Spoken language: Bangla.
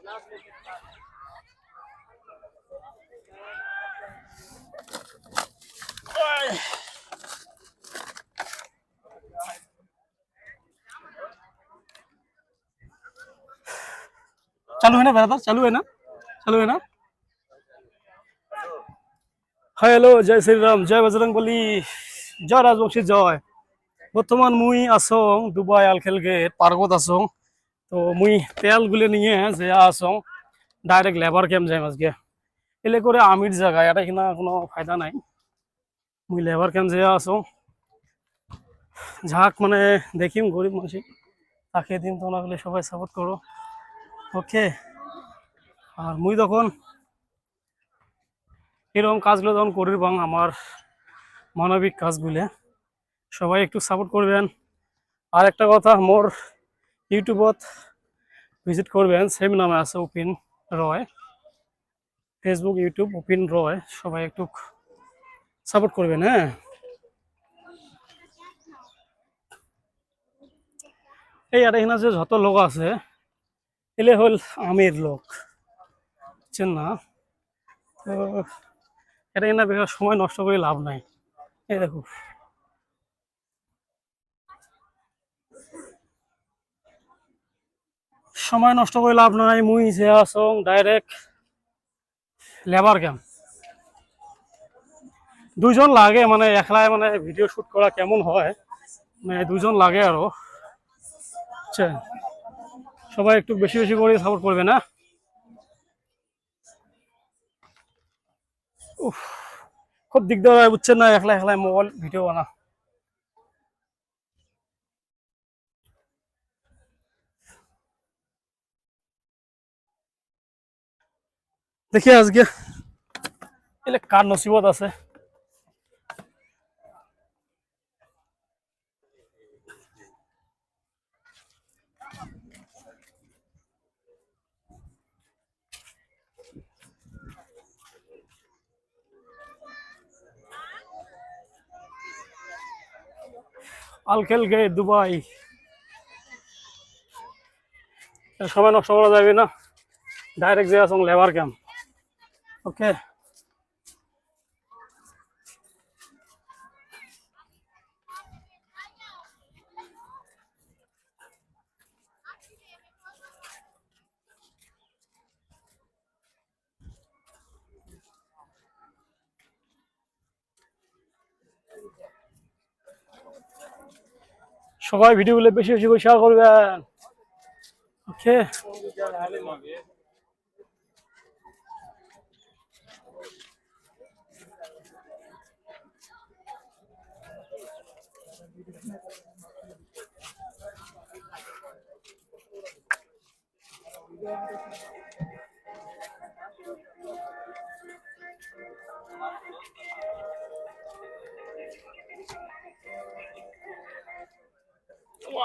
चालू है ना ब्रदर? चालू है ना? चालू है ना? हेलो, जय श्री राम, जय बजरंग बली, जय राजबंशी जय। बर्तमान मुई आसং दुबाई आलखेल गेट पार्कत आसं। तो मुई तेल गुले निये जे आसं डायरेक्ट लेबर कैम्प जाइम आजके। एले करे आमिर जागा এটা কিনা কোনো ফায়দা নাই। মুই লেবার ক্যাম্প যে আসো ঝাঁক মানে দেখিম গরিব মানুষ তাকে দিন তোমরা বলে সবাই সাপোর্ট করো। ওকে, আর মুই তখন এরকম কাজগুলো যখন করির বাং আমার মানবিক কাজগুলো সবাই একটু সাপোর্ট করবেন। আর একটা কথা, মোর ইউটিউবত ভিজিট করবেন, সেম নামে আছে উপিন রয়, ফেসবুক ইউটিউব উপিন রয়, সবাই একটু সাপোর্ট করবেন। হ্যাঁ, এই আর এখানে যে যত লোক আছে এলে হল আমির লোক, বুঝছেন না? তো এটা এখানে বেকার সময় নষ্ট করে লাভ নাই। এই দেখো, সময় নষ্ট করে লাভ নাই। মুই যে আসং ডাইরেক্ট লেবার ক্যাম্প। দুইজন লাগে, মানে একলাই মানে ভিডিও শুট করা কেমন হয়, মানে দুইজন লাগে আরো। আচ্ছা, সবাই একটু বেশি বেশি করে সাপোর্ট করবে না? উফ, খুব দিকদার হয়, বুঝছেন না? একলা একলাই মোবাইল ভিডিও বানা। দেখি আজকে এলে কার নসিবত আছে। আলখেল গেট দুবাই, সময় নষ্ট করা যাবে না, ডাইরেক্ট যে আসং লেবার ক্যাম্প। ওকে, সবাই ভিডিওগুলো বেশি বেশি করে শেয়ার করবেন। ওকে,